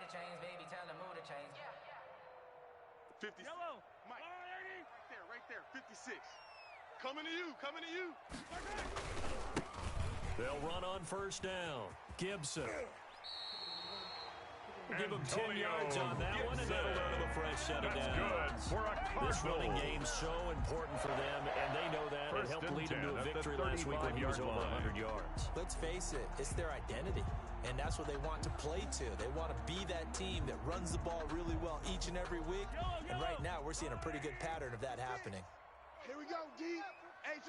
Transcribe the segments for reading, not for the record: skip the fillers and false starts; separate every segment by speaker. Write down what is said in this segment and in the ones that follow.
Speaker 1: to change, baby. Tell the mood to change.
Speaker 2: 50. Yellow. Mike. Right there. 56. Coming to you.
Speaker 3: They'll run on first down. Gibson. Give him 10 yards on that one, and that'll run him a fresh set of downs. This running game's so important for them, and they know that. It helped lead them to a victory last week when he was over 100 yards.
Speaker 4: Let's face it, it's their identity, and that's what they want to play to. They want to be that team that runs the ball really well each and every week, and right now we're seeing a pretty good pattern of that happening.
Speaker 2: Here we go, D. Hey,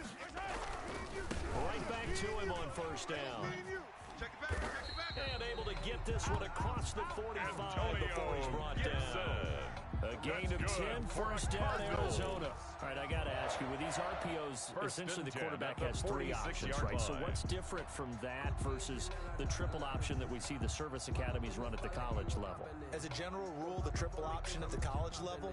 Speaker 3: right back to him on first down.
Speaker 2: Check it back.
Speaker 3: And able to get this one across the 45 before he's brought down. A gain of 10, first down, Arizona. All right, I got to ask you, with these RPOs, essentially the quarterback has 3 options, right? So what's different from that versus the triple option that we see the service academies run at the college level?
Speaker 4: As a general rule, the triple option at the college level,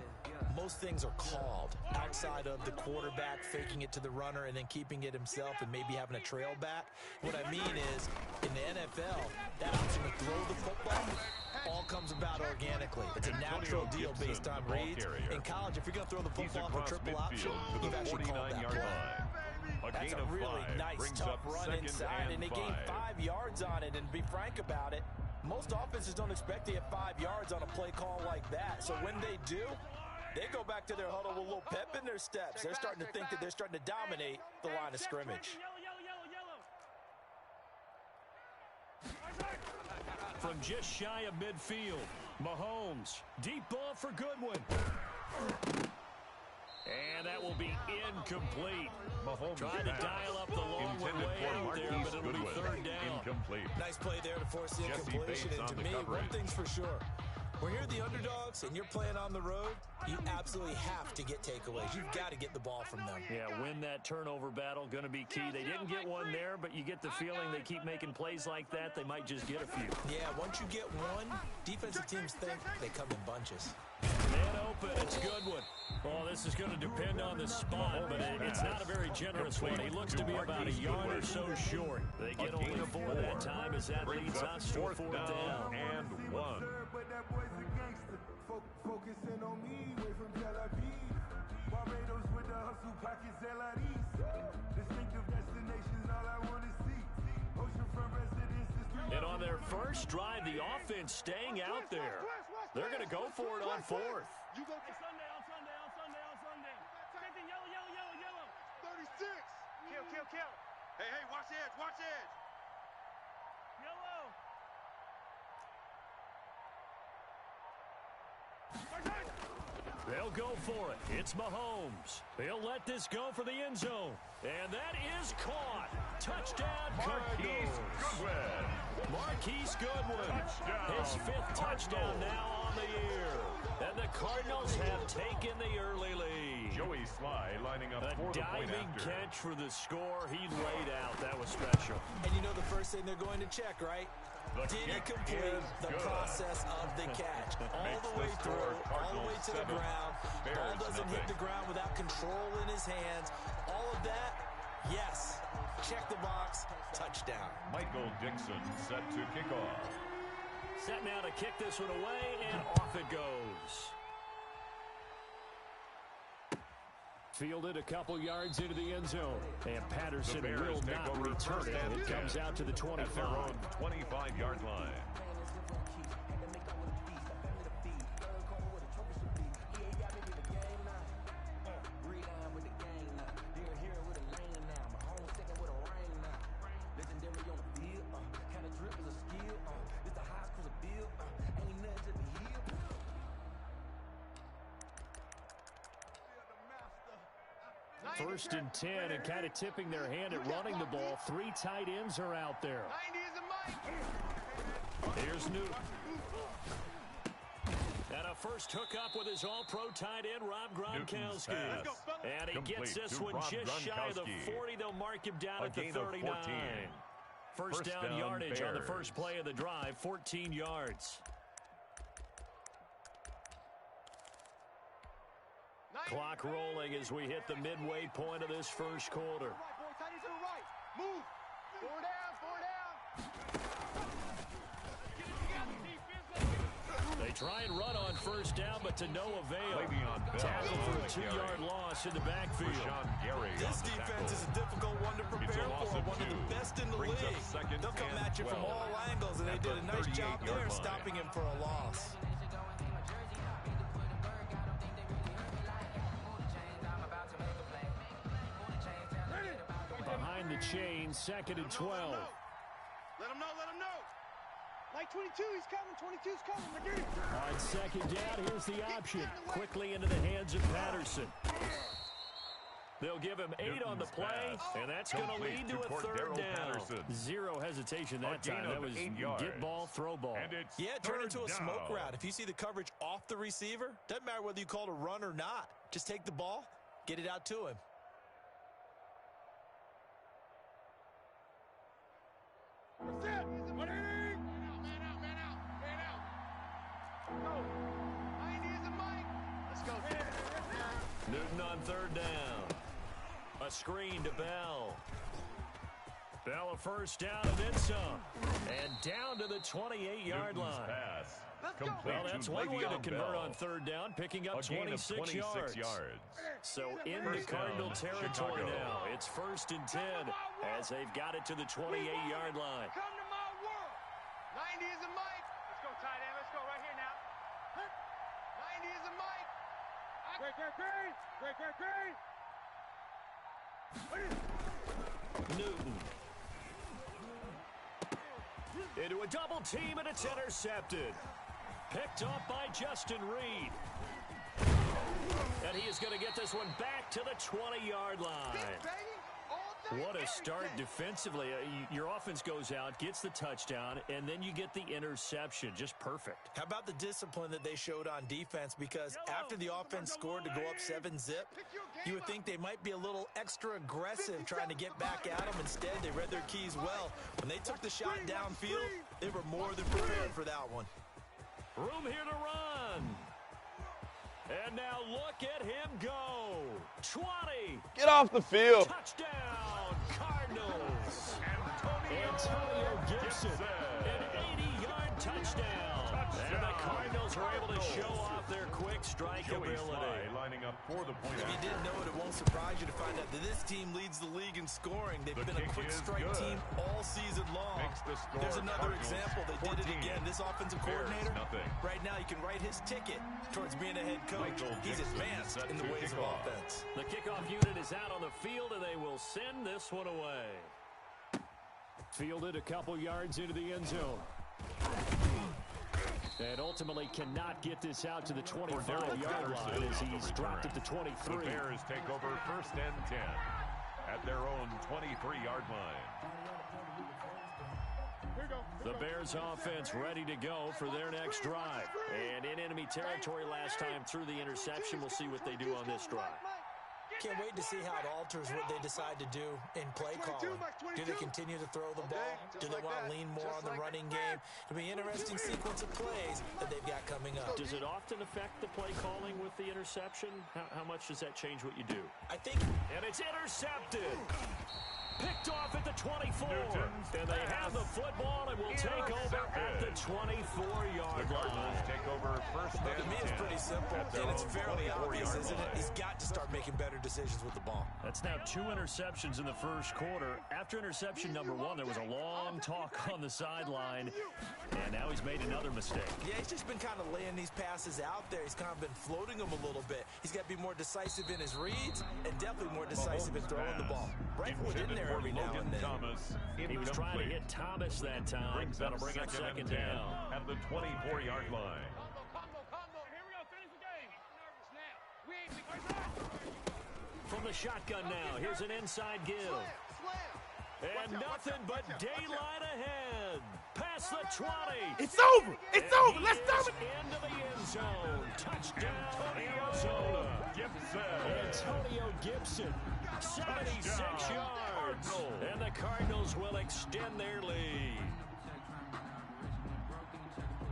Speaker 4: most things are called outside of the quarterback faking it to the runner and then keeping it himself and maybe having a trail back. What I mean is, in the NFL, that option to throw the football all comes about organically. It's a natural deal based on reads. In college, if you're going to throw the football for triple option, you've actually called that play. That's a really nice, tough run inside, and they gained 5 yards on it. And to be frank about it, most offenses don't expect to get 5 yards on a play call like that. So when they do, they go back to their huddle with a little pep in their steps. They're starting to think that they're starting to dominate the line of scrimmage.
Speaker 3: From just shy of midfield, Mahomes, deep ball for Goodwin. And that will be incomplete.
Speaker 5: Mahomes
Speaker 3: trying to dial up the long way out there, but it'll be third down.
Speaker 5: Incomplete.
Speaker 4: Nice play there to force the incompletion. And to me, one thing's for sure. When you're the underdogs and you're playing on the road, you absolutely have to get takeaways. You've got to get the ball from them.
Speaker 3: Yeah, win that turnover battle, going to be key. They didn't get one there, but you get the feeling they keep making plays like that, they might just get a few.
Speaker 4: Yeah, once you get one, defensive teams think they come in bunches.
Speaker 3: Man open, it's Goodwin. Oh, this is going to depend on the spot, but it's not a very generous one. He looks to be about a yard or so short. They get only 4 that time as that leads us to a 4th down.
Speaker 5: And 1.
Speaker 6: But that boy's a gangster. Focusing on me, away from Tel Aviv. Barbados with the hustle pockets, LIDs. Distinctive destinations, all I want to see. Oceanfront residences.
Speaker 3: And on their first drive, the offense staying out there. They're going to go for it on 4th.
Speaker 2: You go
Speaker 7: on Sunday. Taking yellow.
Speaker 2: 36. Kill. Hey, watch the edge.
Speaker 7: Yellow.
Speaker 3: They'll go for it. It's Mahomes. He'll let this go for the end zone. And that is caught. Touchdown, Cardinals. Marquise Goodwin. His 5th touchdown now on the year. And the Cardinals have taken the early lead.
Speaker 5: Joey Sly lining up
Speaker 3: a
Speaker 5: for the point
Speaker 3: diving
Speaker 5: after.
Speaker 3: catch for the score. He laid out. That was special.
Speaker 4: And you know the first thing they're going to check, right? Did he complete the process of the catch? All the way through, all the way to the ground. Ball doesn't hit the ground without control in his hands. All of that, yes. Check the box, touchdown.
Speaker 5: Michael Dixon set to kick off.
Speaker 3: Set now to kick this one away, and off it goes. Fielded a couple yards into the end zone. And Patterson will not return it. It comes out to the 25.
Speaker 5: At their own 25-yard line.
Speaker 3: First and 10, and kind of tipping their hand at running the ball. 3 tight ends are out there.
Speaker 2: 90 is a Mike.
Speaker 3: Here's Newton. And a first hookup with his all-pro tight end, Rob Gronkowski. And he gets this one just shy of the 40. They'll mark him down at the 39. First down yardage on the first play of the drive, 14 yards. Clock rolling as we hit the midway point of this first quarter.
Speaker 2: Move. 4 down.
Speaker 3: try and run on first down, but to no avail.
Speaker 5: Le'Veon Bell.
Speaker 3: Tackle for a 2-yard loss in the backfield.
Speaker 4: This defense is a difficult one to prepare for, one of the best in the league. They'll come at you from all angles, and they did a nice job there stopping him for a loss.
Speaker 3: Behind the chain, 2nd and 12.
Speaker 2: Let him know, let him know.
Speaker 7: Like 22, he's coming. 22's coming. McGee.
Speaker 3: On 2nd down, here's the option. Quickly into the hands of Patterson. They'll give him 8 on the play, and that's going to lead to a 3rd down. Zero hesitation that time. That was get ball, throw ball.
Speaker 4: Yeah, turn into a smoke route. If you see the coverage off the receiver, doesn't matter whether you call it a run or not. Just take the ball, get it out to him.
Speaker 3: Newton on 3rd down. A screen to Bell. Bell a 1st down and then some. And down to the 28-yard line.
Speaker 5: Pass.
Speaker 3: Well, that's one way to convert on 3rd down, picking up 26 yards. So in the Cardinal territory now. It's 1st and 10 as they've got it to the 28-yard line.
Speaker 2: Come to my world. 90 is a mic. Let's go, tight end. Let's go right here now. 90 is a mic. Great.
Speaker 3: Newton. Into a double team, and it's intercepted. Picked off by Justin Reed. And he is going to get this one back to the 20-yard line. What a start defensively. Your offense goes out, gets the touchdown, and then you get the interception. Just perfect.
Speaker 4: How about the discipline that they showed on defense? Because after the offense scored to go up 7-zip, you would think they might be a little extra aggressive trying to get back at them. Instead, they read their keys well. When they took the shot downfield, they were more than prepared for that one.
Speaker 3: Room here to run. And now look at him go. 20.
Speaker 8: Get off the field.
Speaker 3: Touchdown, Cardinals. Antonio Gibson, an 80-yard touchdown. And the Cardinals are able to show off their quick strike ability.
Speaker 5: Lining up for the point.
Speaker 4: If you didn't know it, it won't surprise you to find out that this team leads the league in scoring. They've been a quick strike team all season long. There's another example. They did it again. This offensive coordinator, right now you can write his ticket towards being a head coach. He's advanced in the ways of offense.
Speaker 3: The kickoff unit is out on the field, and they will send this one away. Fielded a couple yards into the end zone. And ultimately cannot get this out to the 25-yard line as he's dropped at the 23.
Speaker 5: The Bears take over 1st and 10 at their own 23-yard line.
Speaker 3: The Bears offense ready to go for their next drive. And in enemy territory last time through the interception. We'll see what they do on this drive.
Speaker 4: Can't wait to see how it alters what they decide to do in play calling. Do they continue to throw the ball? Do they want to lean more on the running game? It'll be an interesting sequence of plays that they've got coming up.
Speaker 3: Does it often affect the play calling with the interception? How much does that change what you do?
Speaker 4: I think...
Speaker 3: And it's intercepted. Picked off at the 24. And they have the football and will take over at the 24-yard line.
Speaker 5: Take over 1st and 10.
Speaker 4: To me, it's pretty simple, and it's fairly obvious, isn't it? He's got to start making better decisions with the ball.
Speaker 3: That's now 2 interceptions in the first quarter. After interception number 1, there was a long talk on the sideline, and now he's made another mistake.
Speaker 4: Yeah, he's just been kind of laying these passes out there. He's kind of been floating them a little bit. He's got to be more decisive in his reads and definitely more decisive in throwing the ball. Rifle it in there every now and then.
Speaker 3: He was trying to hit Thomas that time. That'll bring up 2nd down.
Speaker 5: At the 24-yard line.
Speaker 3: From the shotgun now, here's an inside give. And nothing but daylight ahead. Past the 20.
Speaker 8: It's over. It's over. Let's do it.
Speaker 3: Into the end zone. Touchdown, Arizona. Antonio Gibson. 76 yards. And the Cardinals will extend their lead.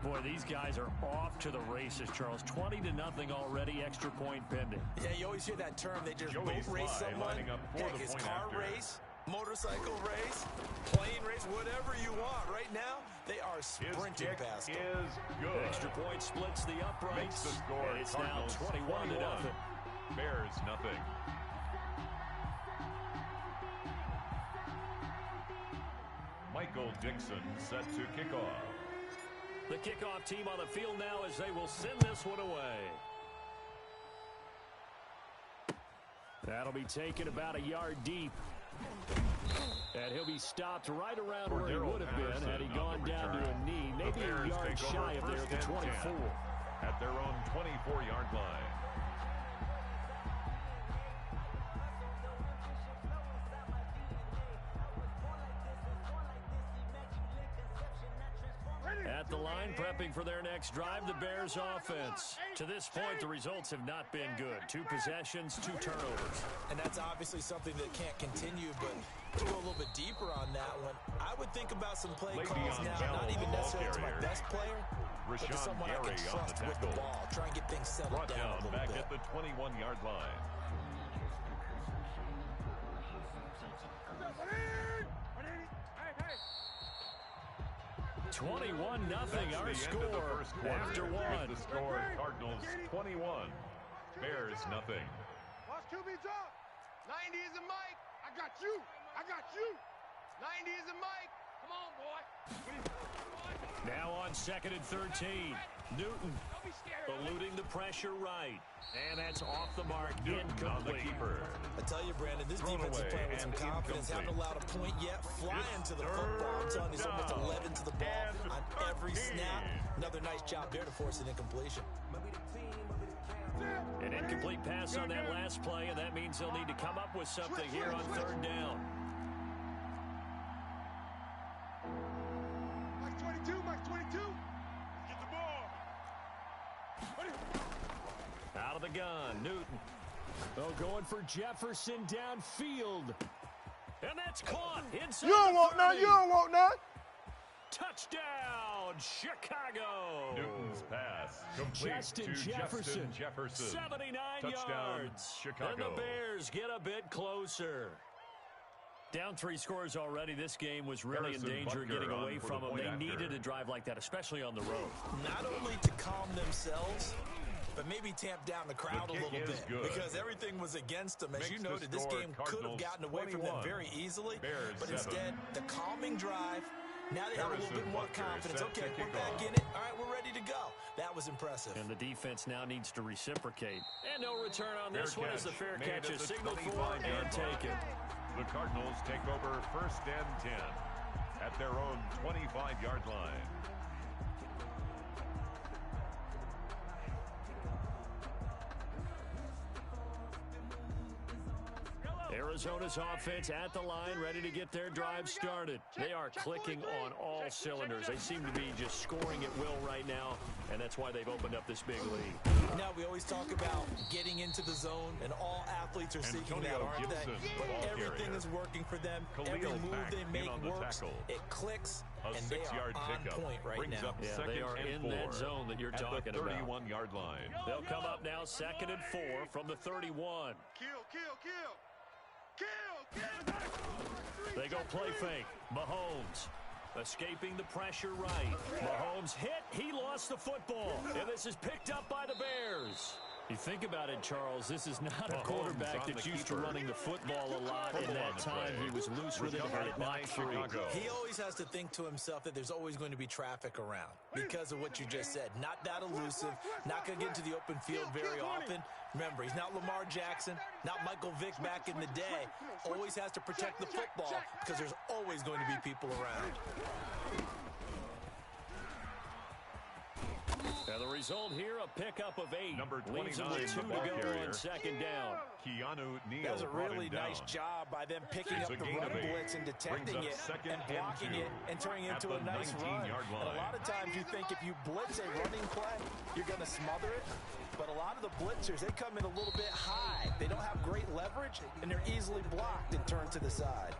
Speaker 3: Boy, these guys are off to the races, Charles. 20-0 already, extra point pending.
Speaker 4: Yeah, you always hear that term. They just boat race someone. Heck, it's car race, motorcycle race, plane race, whatever you want. Right now, They are sprinting past him.
Speaker 5: Is good.
Speaker 3: Extra point splits the uprights.
Speaker 5: Makes the score.
Speaker 3: And it's
Speaker 5: Cardinals
Speaker 3: now 21-0.
Speaker 5: Bears nothing. Michael Dixon set to kick off.
Speaker 3: The kickoff team on the field now as they will send this one away. That'll be taken about a yard deep. And he'll be stopped right around where he would have been had he gone down to a knee. Maybe a yard shy of there at the 24.
Speaker 5: At their own 24-yard line.
Speaker 3: At the line, prepping for their next drive, the Bears offense. To this point, the results have not been good. 2 possessions, 2 turnovers.
Speaker 4: And that's obviously something that can't continue, but to go a little bit deeper on that one, I would think about some play calls now, not even necessarily to my best player, but to someone I can trust with the ball. Try and get things settled down a little
Speaker 5: back
Speaker 4: bit.
Speaker 5: At the 21-yard line.
Speaker 3: 21-0 our score after one.
Speaker 5: The score, Cardinals 21, Bears nothing.
Speaker 2: Lost QB's up. 90 is a mic. I got you. I got you. 90 is a mic. Come on, boy.
Speaker 3: Now on 2nd and 13. Newton eluding the pressure right. And that's off the mark.
Speaker 5: Newton on the keeper.
Speaker 4: I tell you, Brandon, this defense is playing with some confidence. Haven't allowed a point yet. Flying to the football. I'm telling you, it's almost 11 to the ball on every snap. Another nice job there to force an incompletion.
Speaker 3: An incomplete pass on that last play, and that means they'll need to come up with something here on 3rd down.
Speaker 2: Mike 22, Mike 22. Get the ball.
Speaker 3: Out of the gun, Newton. Oh, going for Jefferson downfield. And that's caught inside.
Speaker 8: You don't want none. You don't want none.
Speaker 3: Touchdown, Chicago.
Speaker 5: Newton's pass complete
Speaker 3: Justin
Speaker 5: to
Speaker 3: Jefferson.
Speaker 5: Justin Jefferson.
Speaker 3: 79
Speaker 5: Touchdown,
Speaker 3: yards.
Speaker 5: Chicago.
Speaker 3: And the Bears get a bit closer. Down 3 scores already. This game was really in danger of getting away from them. They needed a drive like that, especially on the road.
Speaker 4: Not only to calm themselves, but maybe tamp down the crowd a little bit. Because everything was against them. As you noted, this game could have gotten away from them very easily. But instead, the calming drive. Now they have a little bit more confidence. Okay, we're back in it. All right, we're ready to go. That was impressive.
Speaker 3: And the defense now needs to reciprocate. And no return on this one as the fair catch is signaled for and taken.
Speaker 5: The Cardinals take over 1st and 10 at their own 25-yard line.
Speaker 3: Arizona's offense at the line, ready to get their drive started. They are clicking on all cylinders. They seem to be just scoring at will right now, and that's why they've opened up this big lead.
Speaker 4: Now, we always talk about getting into the zone, and all athletes are seeking that, aren't they? But everything is working for them. Every move they make works. It clicks, and they are on point right now.
Speaker 3: Yeah, they are in that zone that you're talking about.
Speaker 5: 31-yard line.
Speaker 3: They'll come up now 2nd and 4 from the 31.
Speaker 2: Kill.
Speaker 3: They go play fake. Mahomes escaping the pressure right. Mahomes hit. He lost the football. And this is picked up by the Bears. You think about it, Charles, this is not a quarterback that's used to running the football a lot. In that time, he was loose with it, had it not free.
Speaker 4: He always has to think to himself that there's always going to be traffic around because of what you just said. Not that elusive, not going to get into the open field very often. Remember, he's not Lamar Jackson, not Michael Vick back in the day. Always has to protect the football because there's always going to be people around.
Speaker 3: And the result here, a pickup of 8.
Speaker 5: Number 29,
Speaker 3: leaves them with 2 to go on 2nd down.
Speaker 5: Keanu Neal.
Speaker 4: That was a really nice job by them picking up the run blitz and detecting it and blocking it and turning it into a nice run. And a lot of times you think if you blitz a running play, you're going to smother it. But a lot of the blitzers, they come in a little bit high. They don't have great leverage, and they're easily blocked and turned to the side.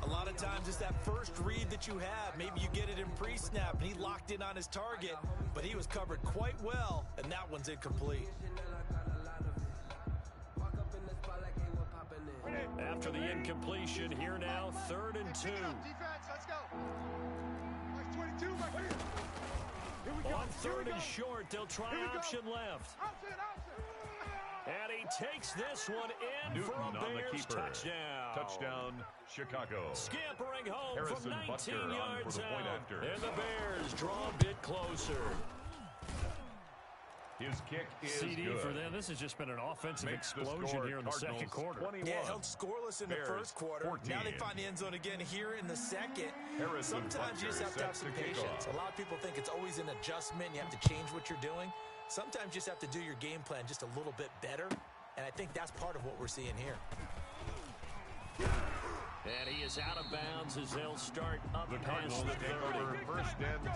Speaker 4: A lot of times it's that first read that you have. Maybe you get it in pre-snap, and he locked in on his target, but he was covered quite well, and that one's incomplete.
Speaker 3: After the incompletion, here now, 3rd and 2.
Speaker 2: Defense, let's go. Mike 22. 22, my friend. Here we go.
Speaker 3: On third and short, they'll try option left.
Speaker 2: Option.
Speaker 3: And he takes this one in
Speaker 5: Newton
Speaker 3: for a
Speaker 5: on the
Speaker 3: Bears
Speaker 5: keeper.
Speaker 3: touchdown.
Speaker 5: Touchdown, Chicago.
Speaker 3: Scampering home
Speaker 5: Harrison
Speaker 3: from 19
Speaker 5: Butker on
Speaker 3: yards
Speaker 5: for the point
Speaker 3: out.
Speaker 5: after.
Speaker 3: And the Bears draw a bit closer.
Speaker 5: His kick is
Speaker 3: CD
Speaker 5: good.
Speaker 3: for them. This has just been an offensive explosion here in the second quarter.
Speaker 5: 21.
Speaker 4: Yeah, held scoreless in the
Speaker 5: Bears,
Speaker 4: first quarter.
Speaker 5: 14.
Speaker 4: Now they find the end zone again here in the second.
Speaker 5: Harrison
Speaker 4: Sometimes you just have to have some patience.
Speaker 5: off.
Speaker 4: A lot of people think it's always an adjustment. You have to change what you're doing. Sometimes you just have to do your game plan just a little bit better. And I think that's part of what we're seeing here.
Speaker 3: And he is out of bounds as they'll start up
Speaker 5: The
Speaker 3: past
Speaker 5: Cardinals
Speaker 3: the
Speaker 5: take
Speaker 3: 30.
Speaker 5: over first and 10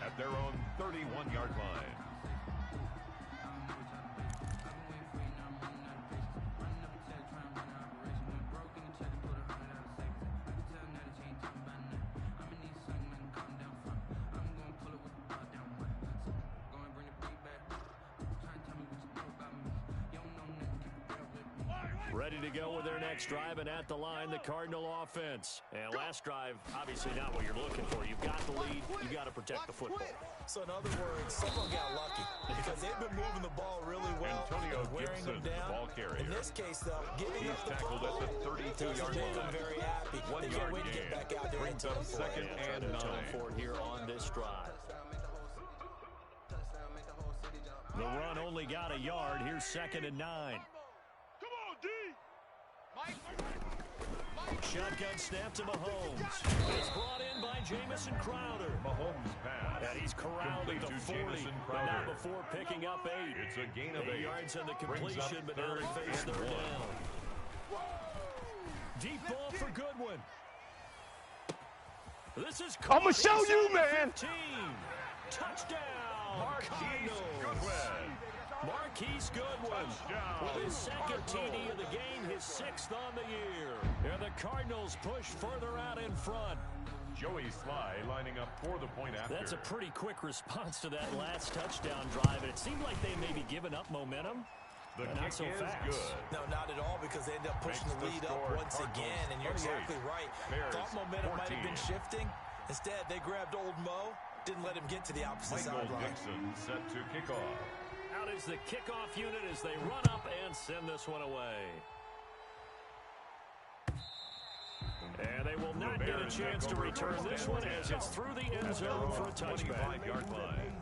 Speaker 5: at their own 31-yard line.
Speaker 3: Ready to go with their next drive, and at the line, the Cardinal offense. And last drive, obviously not what you're looking for. You've got the lead. You've got to protect the football.
Speaker 4: So in other words, someone got lucky because they've been moving the ball really well
Speaker 5: Antonio
Speaker 4: and wearing
Speaker 5: Gibson,
Speaker 4: them down.
Speaker 5: ball carrier.
Speaker 4: In this case, though, giving
Speaker 5: He's
Speaker 4: up the
Speaker 5: tackled at the
Speaker 4: football
Speaker 5: 32-yard
Speaker 4: doesn't make them
Speaker 5: line.
Speaker 4: very happy.
Speaker 5: 1
Speaker 4: They
Speaker 5: yard
Speaker 4: can't wait to
Speaker 5: gain.
Speaker 4: get back out there
Speaker 5: Brings
Speaker 4: and
Speaker 5: up
Speaker 4: atone for
Speaker 5: second
Speaker 4: it.
Speaker 5: and
Speaker 3: Atone
Speaker 5: 9.
Speaker 3: for it here on this drive. The run only got a yard. Here's second and 9.
Speaker 2: Come on, D. Mike.
Speaker 3: Shotgun snap to Mahomes. It's brought in by Jamison Crowder.
Speaker 5: Mahomes pass.
Speaker 3: And he's corralled at
Speaker 5: Complete
Speaker 3: the
Speaker 5: to
Speaker 3: 40,
Speaker 5: Jamison
Speaker 3: but
Speaker 5: Crowder.
Speaker 3: not before picking up 8.
Speaker 5: It's a gain of 8.
Speaker 3: Yards on the
Speaker 5: Brings up
Speaker 3: completion, but now they
Speaker 5: third
Speaker 3: face
Speaker 5: and
Speaker 3: third
Speaker 5: 1.
Speaker 3: down. Deep ball for Goodwin. This is
Speaker 8: I'ma show you, man.
Speaker 3: 15. Touchdown.
Speaker 5: Marquise
Speaker 3: Cardinals.
Speaker 5: Goodwin.
Speaker 3: Marquise Goodwin
Speaker 5: Touchdown.
Speaker 3: with his second
Speaker 5: Cardinals.
Speaker 3: TD of the game, his 6th on the year. And the Cardinals push further out in front.
Speaker 5: Joey Sly lining up for the point after.
Speaker 3: That's a pretty quick response to that last touchdown drive, and it seemed like they maybe given up momentum.
Speaker 5: The
Speaker 3: But
Speaker 5: kick
Speaker 3: not so
Speaker 5: is
Speaker 3: fast.
Speaker 5: good.
Speaker 4: No, not at all, because they end up pushing
Speaker 5: Makes
Speaker 4: the
Speaker 5: the
Speaker 4: lead
Speaker 5: score
Speaker 4: up once
Speaker 5: Cardinals
Speaker 4: again, and you're
Speaker 5: 28.
Speaker 4: exactly right.
Speaker 5: Bears
Speaker 4: Thought momentum might have been
Speaker 5: 14.
Speaker 4: shifting. Instead, they grabbed old Mo, didn't let him get to the opposite
Speaker 5: Michael
Speaker 4: sideline.
Speaker 5: Dixon set to kick off.
Speaker 3: Out is the kickoff unit as they run up and send this one away. And they will not get a
Speaker 5: Bears
Speaker 3: chance
Speaker 5: take
Speaker 3: to
Speaker 5: over
Speaker 3: return
Speaker 5: first
Speaker 3: this
Speaker 5: and
Speaker 3: one
Speaker 5: 10.
Speaker 3: as it's through the end zone for a touchback.
Speaker 5: 25-yard line.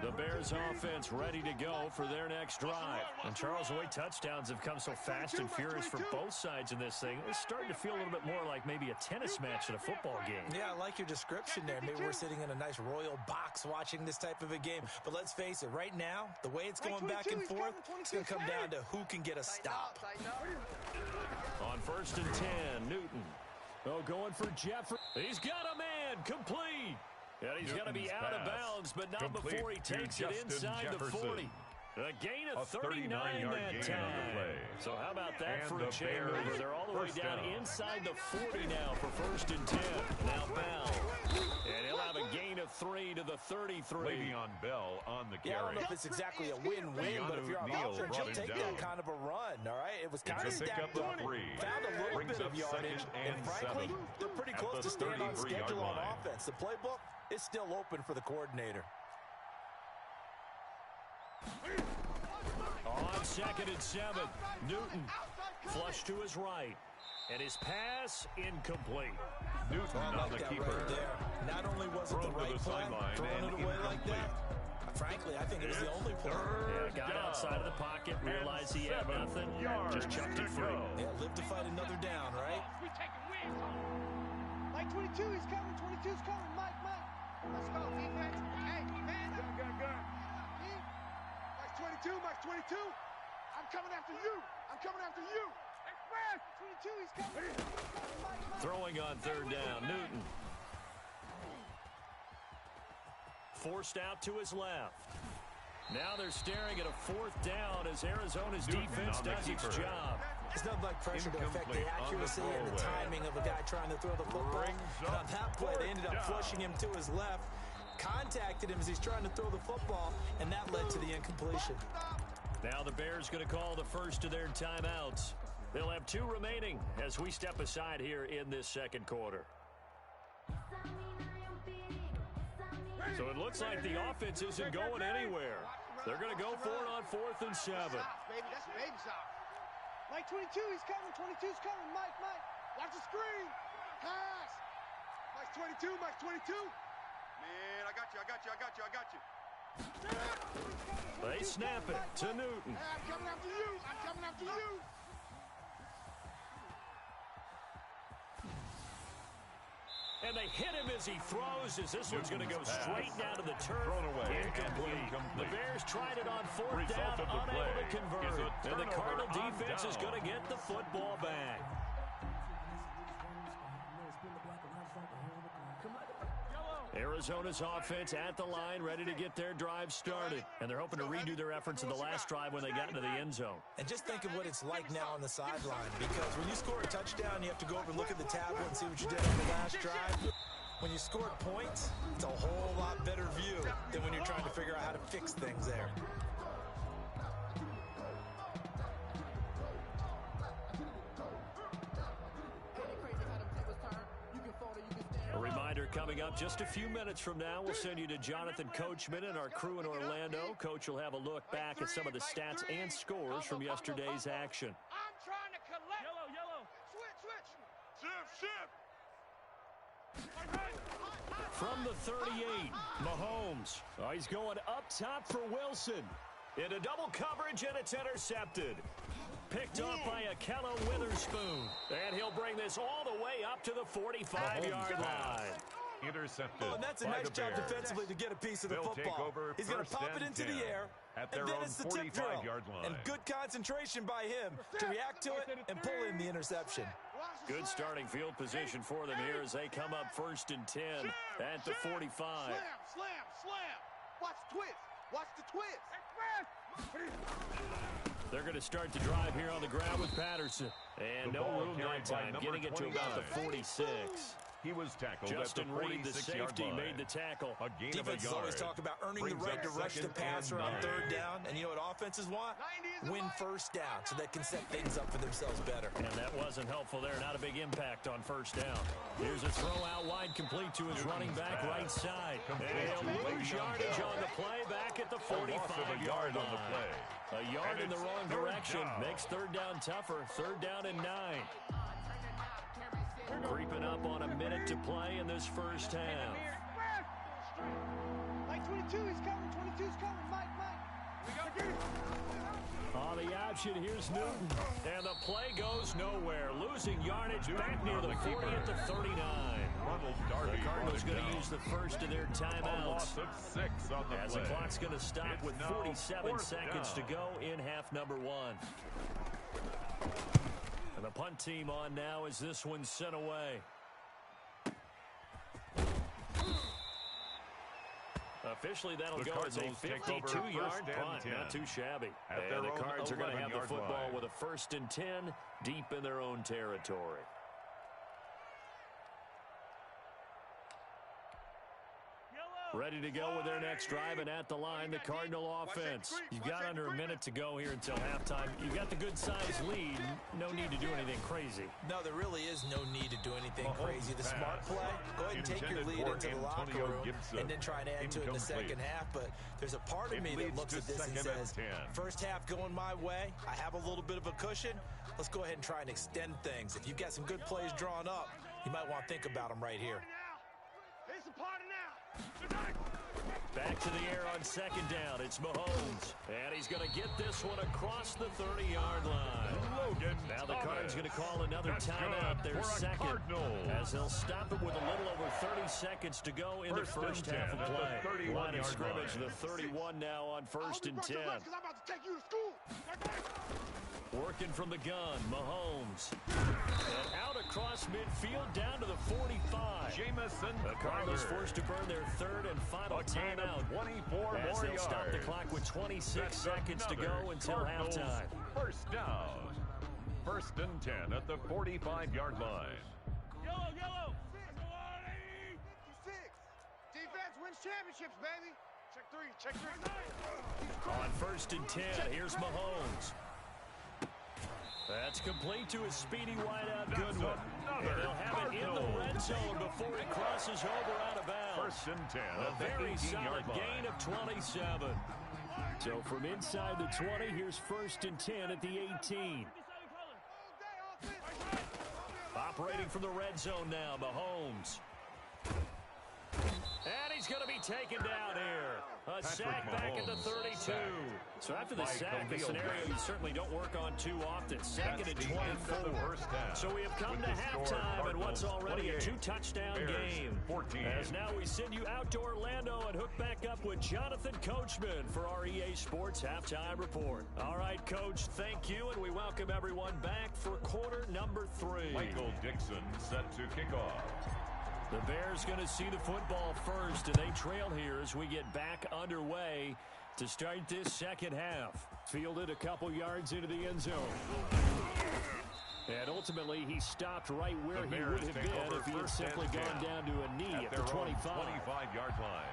Speaker 3: The Bears offense ready to go for their next drive. And Charles, the way touchdowns have come so fast and furious for both sides in this thing, it's starting to feel a little bit more like maybe a tennis match in a football game.
Speaker 4: Yeah, I like your description there. Maybe we're sitting in a nice royal box watching this type of a game. But let's face it, right now, the way it's going back and forth, it's going to come down to who can get a stop.
Speaker 3: On first and 10, Newton. Oh, going for Jeffrey. He's got a man, complete. And he's got to be
Speaker 5: Newton's
Speaker 3: out of
Speaker 5: pass.
Speaker 3: bounds, but not
Speaker 5: Complete
Speaker 3: before he
Speaker 5: to
Speaker 3: takes it
Speaker 5: Justin
Speaker 3: inside the
Speaker 5: Jefferson.
Speaker 3: 40. A gain of
Speaker 5: A
Speaker 3: 39
Speaker 5: 39-yard
Speaker 3: that
Speaker 5: gain
Speaker 3: time.
Speaker 5: on the play.
Speaker 3: So how about that
Speaker 5: And
Speaker 3: for
Speaker 5: the
Speaker 3: a chain
Speaker 5: Bears
Speaker 3: mover? They're all the way
Speaker 5: first
Speaker 3: down
Speaker 5: down.
Speaker 3: inside the 40 now for first and 10. Now Bell. And he'll have a gain of 3 to the 33.
Speaker 5: Le'Veon Bell on the
Speaker 4: Yeah, I don't
Speaker 5: carry.
Speaker 4: know if it's exactly a win-win, but if you're on
Speaker 5: Neal
Speaker 4: offense,
Speaker 5: brought
Speaker 4: you'll
Speaker 5: it
Speaker 4: take
Speaker 5: down.
Speaker 4: that kind of a run, all right? It was kind of
Speaker 5: It's a
Speaker 4: stacked
Speaker 5: pickup
Speaker 4: up.
Speaker 5: of 3.
Speaker 4: Found a little
Speaker 5: Brings
Speaker 4: bit of
Speaker 5: up
Speaker 4: yardage,
Speaker 5: second
Speaker 4: and
Speaker 5: and
Speaker 4: frankly,
Speaker 5: 7
Speaker 4: they're pretty
Speaker 5: at
Speaker 4: close
Speaker 5: the
Speaker 4: to staying on
Speaker 5: 33-yard
Speaker 4: schedule on
Speaker 5: line.
Speaker 4: offense. The playbook is still open for the coordinator.
Speaker 3: On second and 7, Newton flush to his right. And his pass incomplete.
Speaker 5: Newton
Speaker 4: I
Speaker 5: on
Speaker 4: like
Speaker 5: the
Speaker 4: that
Speaker 5: keeper.
Speaker 4: right there. Not only was it the
Speaker 5: Thrown to
Speaker 4: right
Speaker 5: the
Speaker 4: play,
Speaker 5: sideline
Speaker 4: throwing
Speaker 5: and
Speaker 4: it away like that,
Speaker 5: incomplete.
Speaker 4: frankly, I think it was the only play.
Speaker 3: Yeah, got outside of the pocket, realized he had nothing, just chucked it free.
Speaker 4: Yeah, live to fight another down, right?
Speaker 2: We taking wins.
Speaker 7: Mike 22, he's coming. 22's coming. Mike.
Speaker 2: Let's go, defense. Hey, man. Gun. Mike's 22. Mike's 22. I'm coming after you. Express.
Speaker 7: 22, he's coming. Mike.
Speaker 3: Throwing on third down, Newton. Forced out to his left. Now they're staring at a fourth down as Arizona's
Speaker 5: Newton
Speaker 3: defense
Speaker 5: on the
Speaker 3: does its
Speaker 5: keeper.
Speaker 3: job.
Speaker 4: It's nothing like pressure to affect the
Speaker 5: Incomplete on the
Speaker 4: accuracy and the
Speaker 5: throwaway.
Speaker 4: timing of a guy trying to throw the football.
Speaker 5: Brings
Speaker 4: And
Speaker 5: up
Speaker 4: on that play, they ended up
Speaker 5: fourth down.
Speaker 4: flushing him to his left, contacted him as he's trying to throw the football, and that led to the incompletion.
Speaker 3: Now the Bears going to call the first of their timeouts. They'll have 2 remaining as we step aside here in this second quarter. So it looks like the offense isn't going anywhere. They're going to go for it on 4th and 7.
Speaker 2: Baby, that's baby socks.
Speaker 7: Mike 22, he's coming. 22's coming. Mike.
Speaker 2: Watch the screen. Pass. Mike's 22. Mike's 22. Man, I got you.
Speaker 3: They snap it to Newton.
Speaker 2: Hey, I'm coming after you.
Speaker 3: And they hit him as he throws, as this one's going to go straight down to the turf.
Speaker 5: Thrown away.
Speaker 3: Incomplete. The Bears tried it on 4th
Speaker 5: Result
Speaker 3: down,
Speaker 5: of the
Speaker 3: unable to
Speaker 5: play
Speaker 3: convert.
Speaker 5: is a
Speaker 3: And the Cardinal
Speaker 5: turnover on
Speaker 3: defense is
Speaker 5: down.
Speaker 3: going to get the football back. Arizona's offense at the line, ready to get their drive started. And they're hoping to redo their efforts in the last drive when they got into the end zone.
Speaker 4: And just think of what it's like now on the sideline, because when you score a touchdown, you have to go over and look at the tablet and see what you did on the last drive. When you scored points, it's a whole lot better view than when you're trying to figure out how to fix things there.
Speaker 3: A reminder coming up just a few minutes from now, we'll send you to Jonathan Coachman and our crew in Orlando. Coach will have a look back at some of the stats and scores from yesterday's action.
Speaker 2: I'm trying to collect. Yellow. Switch.
Speaker 3: From the 38, Mahomes. Oh, he's going up top for Wilson. Into double coverage, and it's intercepted. Picked off by Akello Witherspoon. And he'll bring this all the way up to the 45-yard line.
Speaker 5: Intercepted.
Speaker 4: Oh, and that's a nice job defensively to get a piece of the football. He's going to pop it into the air,
Speaker 5: at their
Speaker 4: and then
Speaker 5: own
Speaker 4: it's the tip drill.
Speaker 5: 45-yard line.
Speaker 4: And good concentration by him to react to it and pull in the interception.
Speaker 3: Good starting field position for them here as they come up 1st and 10 at the 45.
Speaker 2: Slam. Watch the twist.
Speaker 3: They're going to start the drive here on the ground with Patterson. And
Speaker 5: The
Speaker 3: no
Speaker 5: ball
Speaker 3: room
Speaker 5: carried
Speaker 3: that
Speaker 5: by
Speaker 3: time,
Speaker 5: number
Speaker 3: getting it to about the
Speaker 5: 29.
Speaker 3: 46.
Speaker 5: He was tackled
Speaker 3: Justin
Speaker 5: at the
Speaker 3: Reed, the
Speaker 5: 46-yard
Speaker 3: safety,
Speaker 5: line.
Speaker 3: made the tackle.
Speaker 5: A gain
Speaker 4: Defenses
Speaker 5: of a
Speaker 4: always
Speaker 5: yard.
Speaker 4: talk about earning the
Speaker 5: Brings
Speaker 4: right
Speaker 5: up
Speaker 4: to rush the
Speaker 5: 2nd
Speaker 4: passer
Speaker 5: and
Speaker 4: on
Speaker 5: 9.
Speaker 4: 3rd down. And you know what offenses want? Win 1st down so they can set things up for themselves better.
Speaker 3: And that wasn't helpful there. Not a big impact on 1st down. Here's a throw out wide complete to his running back right side. And he'll lose yardage on the play back at the 45-yard line.
Speaker 5: on the play.
Speaker 3: A yard in the wrong direction. Makes 3rd down tougher. 3rd down and 9. Creeping up on a minute to play in this first half.
Speaker 7: Mike 22, he's coming. 22's coming. Mike.
Speaker 3: On the option, here's Newton. And the play goes nowhere. Losing yardage back near the 40 at the 39. The Cardinals going to use the first of their timeouts. As the clock's going to stop with 47 seconds to go in half number 1. And the punt team on now as this one's sent away. Officially, that'll go as a 52-yard punt. Not too shabby. And the Cards are going to have the football with a 1st and 10 deep in their own territory. Ready to go with their next drive, and at the line, the Cardinal offense. You've got under a minute to go here until halftime. You've got the good-sized lead. No need to do anything crazy.
Speaker 4: No, there really is no need to do anything crazy. The smart play, go ahead and take your lead into the locker room and then try and add to it in the second half. But there's a part of me that looks at this and says, first half going my way, I have a little bit of a cushion. Let's go ahead and try and extend things. If you've got some good plays drawn up, you might want to think about them right here.
Speaker 2: It's a party now.
Speaker 3: Back to the air on 2nd down. It's Mahomes. And he's going to get this one across the 30-yard line. Now the Cards going to call another timeout, their second, as they'll stop it with a little over 30 seconds to go in the first half of play. Line of scrimmage, the 31 now on 1st and 10.
Speaker 2: I'm about to take you to school.
Speaker 3: Working from the gun, Mahomes. And out across midfield, down to the 45. The Cardinals forced to burn their 3rd and final timeout.
Speaker 5: 24
Speaker 3: as
Speaker 5: more
Speaker 3: they'll
Speaker 5: yards.
Speaker 3: stop the clock with 26 seconds to go until
Speaker 5: Cardinals
Speaker 3: halftime.
Speaker 5: First down. 1st and 10 at the 45-yard line.
Speaker 2: Yellow. 56. Defense wins championships, baby. Check three.
Speaker 3: On 1st and 10, here's Mahomes. That's complete to a speedy wideout Goodwin. And they'll have it in the red zone before he crosses over out of bounds.
Speaker 5: 1st and 10
Speaker 3: A
Speaker 5: at the
Speaker 3: very
Speaker 5: 18-yard
Speaker 3: solid gain of 27. So from inside the 20, here's 1st and 10 at the 18. Operating from the red zone now, Mahomes. And he's going to be taken down here. A sack back at the 32. So after the sack, a scenario you certainly don't work on too often. 2nd and 24. So we have come to halftime in what's already a 2-touchdown game. As now we send you out to Orlando and hook back up with Jonathan Coachman for our EA Sports Halftime Report. All right, Coach, thank you, and we welcome everyone back for quarter number 3.
Speaker 5: Michael Dixon set to kick off.
Speaker 3: The Bears going to see the football first, and they trail here as we get back underway to start this second half. Fielded a couple yards into the end zone. And ultimately, he stopped right where he would have been if he had simply gone down to a knee at the
Speaker 5: 25-yard line.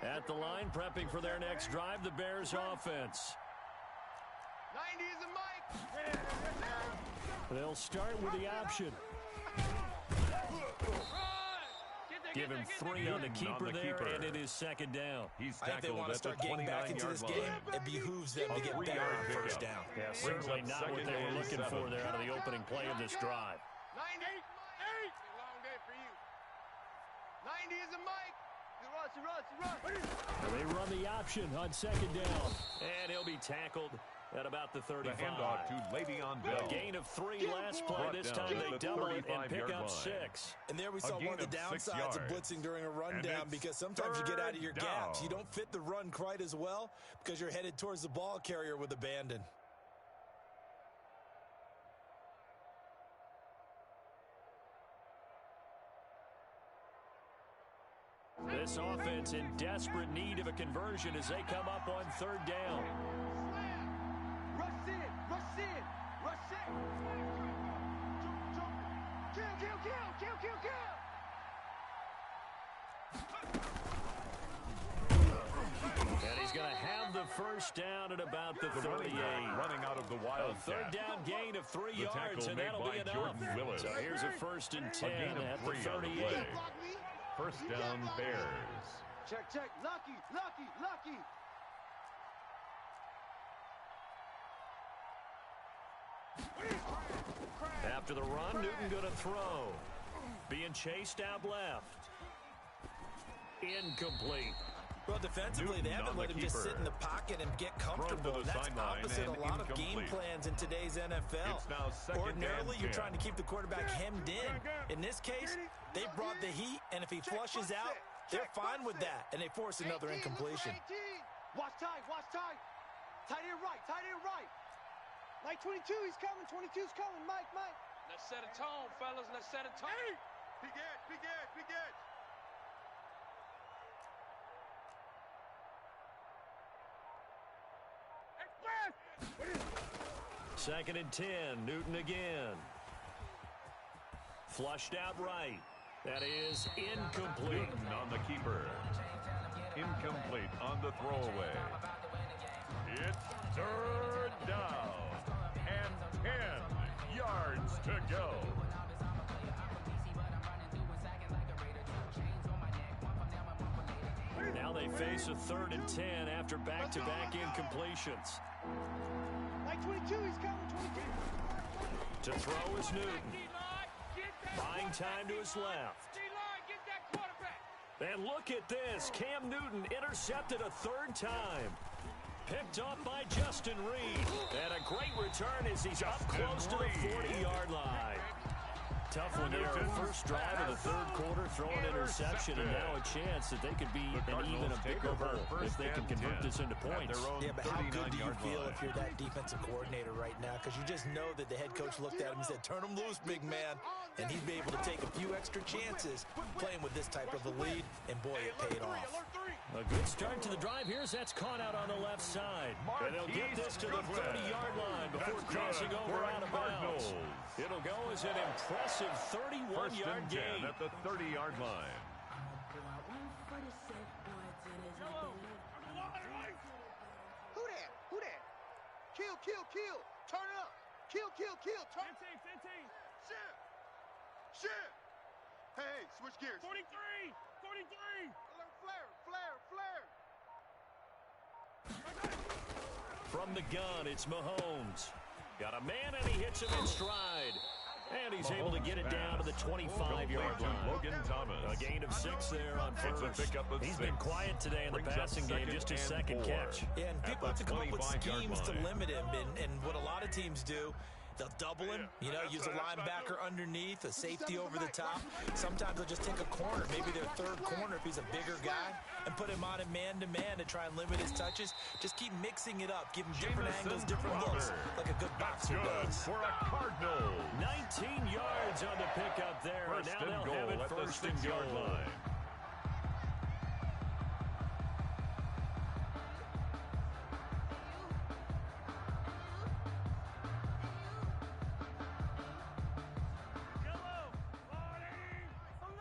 Speaker 3: At the line, prepping for their next drive, the Bears offense.
Speaker 2: 90 is a mic.
Speaker 3: They'll start with the option. Give him 3 on the keeper there, and it is 2nd down.
Speaker 5: He's
Speaker 4: I think they want to start getting back into this game. It behooves them to get better on 1st down.
Speaker 3: Yeah, certainly not what they were looking for there out of the opening play of this drive.
Speaker 2: 90. Long day for you. 90 is a mic.
Speaker 3: And they run the option on 2nd down. And he'll be tackled at about the 35.
Speaker 5: The handoff to Le'Veon Bell.
Speaker 3: A gain of 3 last play. This time they double it and pick up 6.
Speaker 4: And there we saw one of the downsides of blitzing during a rundown, because sometimes you get out of your gaps. You don't fit the run quite as well because you're headed towards the ball carrier with abandon.
Speaker 3: This offense in desperate need of a conversion as they come up on 3rd down.
Speaker 7: Rush in. Kill.
Speaker 3: And he's going to have the 1st down at about the 38.
Speaker 5: Running out of the Wildcat.
Speaker 3: 3rd down gain of 3 yards, and that'll be enough. So here's a 1st and 10 at the 38.
Speaker 5: 1st down, Bears.
Speaker 7: Check. Lucky.
Speaker 3: After the run, Newton going to throw. Being chased out left. Incomplete.
Speaker 4: Well, defensively, they haven't let him just sit in the pocket and get comfortable. That's opposite a lot of game plans in today's NFL. Ordinarily, you're trying to keep the quarterback hemmed in. In this case, they brought the heat, and if he flushes out, they're fine with that, and they force another incompletion.
Speaker 7: Watch tight. Tight end right. Mike 22, he's coming. 22's coming. Mike.
Speaker 9: Let's set a tone, fellas. Let's set a tone.
Speaker 2: Big edge.
Speaker 3: 2nd and 10, Newton again. Flushed out right. That is incomplete.
Speaker 5: Newton on the keeper. Incomplete on the throwaway. It's 3rd down and 10 yards to go.
Speaker 3: Now they face a 3rd and 10 after back-to-back incompletions.
Speaker 7: Mike 22, he's coming. 22.
Speaker 3: To throw is Newton. Buying time to his left. And look at this. Cam Newton intercepted a 3rd time. Picked up by Justin Reed. And a great return as he's up close to the 40-yard line. Tough one there. First drive of the 3rd quarter, throw an interception, and now a chance that they could be an even a bigger hole if they can convert this into points.
Speaker 4: Yeah, but how good do you feel if you're that defensive coordinator right now? Because you just know that the head coach looked at him and said, turn him loose, big man. And he'd be able to take a few extra chances playing with this type of a lead, and boy, it paid off.
Speaker 3: A good start to the drive here as that's caught out on the left side. And they'll get this to the 30-yard line before crossing over out of bounds. It'll go as an impressive 31-yard gain.
Speaker 5: At the 30-yard line.
Speaker 7: kill, kill, kill. Turn it up. Kill, kill, kill. Turn.
Speaker 9: 15.
Speaker 2: Shit. Hey, switch gears.
Speaker 9: 43.
Speaker 2: Alert, flare.
Speaker 3: From the gun, it's Mahomes. Got a man, and he hits him in stride. And he's able to get it down to the 25-yard line.
Speaker 5: Logan Thomas.
Speaker 3: A gain of 6 there on
Speaker 5: It's a
Speaker 3: first.
Speaker 5: pickup of
Speaker 3: He's
Speaker 5: 6.
Speaker 3: been quiet today in the
Speaker 5: Brings up
Speaker 3: passing game,
Speaker 5: second
Speaker 3: just his
Speaker 5: and
Speaker 3: second
Speaker 5: 4.
Speaker 3: catch.
Speaker 4: Yeah, and people have to come up with
Speaker 5: 25-yard
Speaker 4: schemes to
Speaker 5: line.
Speaker 4: limit him. And what a lot of teams do, they'll double him, use a linebacker underneath, a safety over the top. Sometimes they'll just take a corner, maybe their third corner if he's a bigger guy, and put him on a man-to-man to try and limit his touches. Just keep mixing it up, give him different angles, different looks, like a good
Speaker 5: That's
Speaker 4: boxer
Speaker 5: good
Speaker 4: does.
Speaker 5: for a Cardinal.
Speaker 3: 19 yards on the pickup there,
Speaker 5: First
Speaker 3: and now
Speaker 5: and
Speaker 3: they'll have
Speaker 5: goal
Speaker 3: it
Speaker 5: at the
Speaker 3: first and
Speaker 5: 6-yard
Speaker 3: goal.
Speaker 5: line.
Speaker 9: Yellow. 40.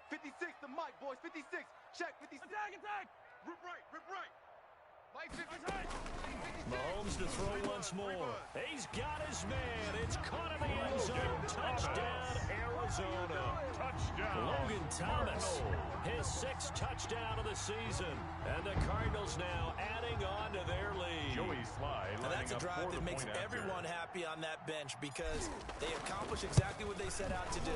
Speaker 7: 56 to Mike, boys. 56. Check, 56.
Speaker 9: Attack.
Speaker 2: Rip right. Mike 56.
Speaker 3: Mahomes to throw once more. He's got his man. It's caught in the end zone. Touchdown, Arizona.
Speaker 5: Touchdown.
Speaker 3: Logan Thomas,
Speaker 5: Cardinals.
Speaker 3: his 6th touchdown of the season. And the Cardinals now adding on to their lead.
Speaker 5: Joey Sly
Speaker 4: And that's a drive that makes everyone happy on that bench because they accomplish exactly what they set out to do.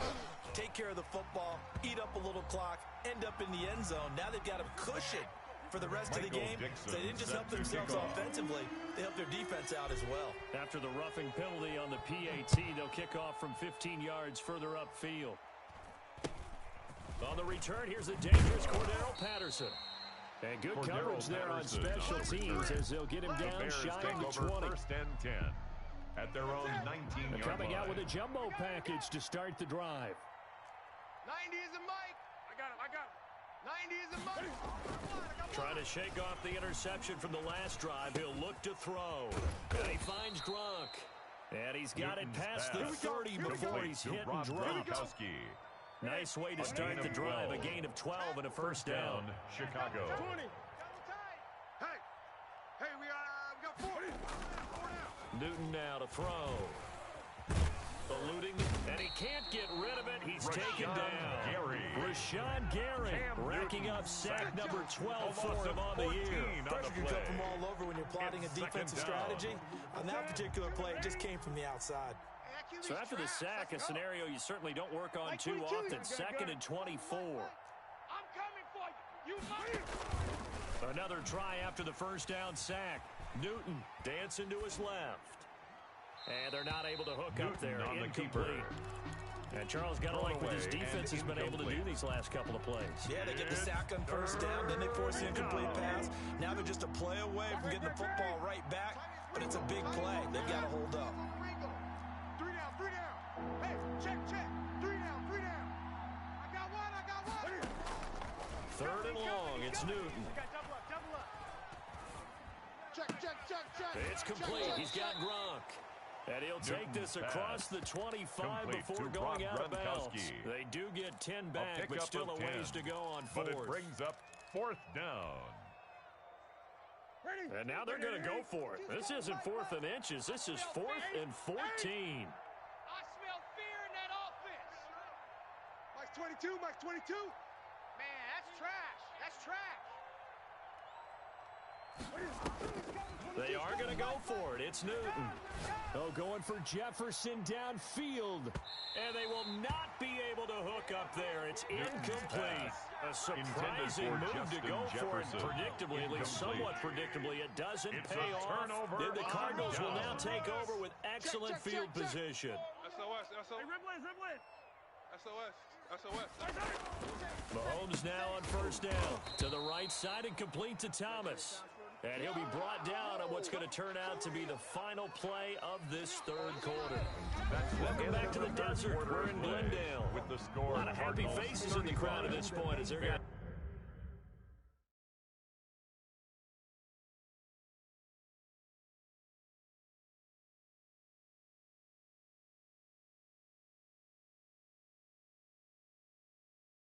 Speaker 4: Take care of the football, eat up a little clock, end up in the end zone. Now they've got a cushion for the rest of the game.
Speaker 5: Dixon
Speaker 4: They didn't just help
Speaker 5: set to
Speaker 4: themselves
Speaker 5: kick off.
Speaker 4: offensively, they helped their defense out as well.
Speaker 3: After the roughing penalty on the PAT, they'll kick off from 15 yards further upfield. On the return, here's the dangerous Cordero Patterson. And good
Speaker 5: Cordero
Speaker 3: coverage there on
Speaker 5: Patterson
Speaker 3: special
Speaker 5: on the
Speaker 3: teams
Speaker 5: return.
Speaker 3: as they'll get him
Speaker 5: The
Speaker 3: down
Speaker 5: Bears
Speaker 3: shy
Speaker 5: take
Speaker 3: of the
Speaker 5: over
Speaker 3: 20.
Speaker 5: first and 10 at their own 19-yard line.
Speaker 3: Coming out with a jumbo package to start the drive.
Speaker 2: 90 is a Mike.
Speaker 9: I got him.
Speaker 2: 90 is a Mike.
Speaker 3: Trying to shake off the interception from the last drive. He'll look to throw. And he finds Gronk. And he's got it
Speaker 5: Newton's
Speaker 3: past the
Speaker 5: pass.
Speaker 3: 30 before
Speaker 5: Complete
Speaker 3: he's
Speaker 5: to
Speaker 3: hit and
Speaker 5: Rob
Speaker 3: dropped.
Speaker 5: Gronkowski.
Speaker 3: Nice way to
Speaker 5: A
Speaker 3: start
Speaker 5: gain
Speaker 3: the
Speaker 5: of
Speaker 3: drive.
Speaker 5: 12.
Speaker 3: A gain of 12 and a first down.
Speaker 5: Chicago.
Speaker 9: 20.
Speaker 2: Hey, we got 40.
Speaker 3: Newton now to throw. Eluding, and he can't get rid of it. He's taken down.
Speaker 5: Gary.
Speaker 3: Rashawn Gary
Speaker 5: Cam
Speaker 3: racking
Speaker 5: Newton.
Speaker 3: up sack number 12
Speaker 5: Almost
Speaker 3: for him
Speaker 5: a
Speaker 3: on the
Speaker 5: 14
Speaker 3: year.
Speaker 5: on the
Speaker 4: Pressure can
Speaker 5: play.
Speaker 4: come from all over when you're plotting a
Speaker 5: It's second
Speaker 4: defensive
Speaker 5: down.
Speaker 4: strategy. On that particular play, it just came from the outside.
Speaker 3: So after the sack, a scenario you certainly don't work on
Speaker 7: Mike,
Speaker 3: too
Speaker 7: 22,
Speaker 3: often. Second and 24.
Speaker 9: I'm coming for you. You must.
Speaker 3: Another try after the first down sack. Newton dancing to his left. And they're not able to hook up
Speaker 5: Newton
Speaker 3: there.
Speaker 5: on the
Speaker 3: Incomplete.
Speaker 5: keeper.
Speaker 3: And Charles got to like what his
Speaker 5: Throwaway
Speaker 3: defense has
Speaker 5: and
Speaker 3: been able to do
Speaker 5: incomplete.
Speaker 3: these last couple of plays.
Speaker 4: Yeah, they get the sack on first down, then they force the incomplete pass. Now they're just a play away from getting the football right back, but it's a big play. They've got to hold up.
Speaker 2: Three down. Hey, check. 3 down. I got one.
Speaker 3: Third and long, it's Newton.
Speaker 9: Double up.
Speaker 2: Check.
Speaker 3: It's complete. He's got Gronk. And he'll take this
Speaker 5: Newton's
Speaker 3: across
Speaker 5: pass.
Speaker 3: the 25
Speaker 5: Complete
Speaker 3: before
Speaker 5: to
Speaker 3: going
Speaker 5: Rob
Speaker 3: out of bounds.
Speaker 5: Gronkowski.
Speaker 3: They do get 10
Speaker 5: A
Speaker 3: back, but
Speaker 5: pickup
Speaker 3: still a
Speaker 5: of
Speaker 3: ways
Speaker 5: 10.
Speaker 3: to go on
Speaker 5: But it
Speaker 3: fourth.
Speaker 5: brings up fourth down.
Speaker 3: And now they're going to go for it. This isn't fourth and inches. This is 4th and 14.
Speaker 9: I smell fear in that offense.
Speaker 2: Mike's 22.
Speaker 9: Man, that's trash. That's trash.
Speaker 3: They are going to go for it. It's Newton. Oh, going for Jefferson downfield. And they will not be able to hook up there. It's incomplete. A surprising
Speaker 5: Intended for
Speaker 3: move to
Speaker 5: Justin
Speaker 3: go for it.
Speaker 5: Jefferson.
Speaker 3: Predictably, at least
Speaker 5: Incomplete.
Speaker 3: somewhat predictably, it doesn't
Speaker 5: It's
Speaker 3: pay
Speaker 5: a
Speaker 3: off.
Speaker 5: turnover
Speaker 3: Then the
Speaker 5: on
Speaker 3: Cardinals will now
Speaker 5: downs.
Speaker 3: take over with excellent field position.
Speaker 9: SOS. Hey, Ripley. SOS.
Speaker 3: Mahomes now on first down. To the right side and complete to Thomas. And he'll be brought down on what's going to turn out to be the final play of this third quarter. Welcome back to the desert. We're in Glendale.
Speaker 5: With the score,
Speaker 3: A lot of happy
Speaker 5: Cardinals
Speaker 3: faces in the crowd at this point as they're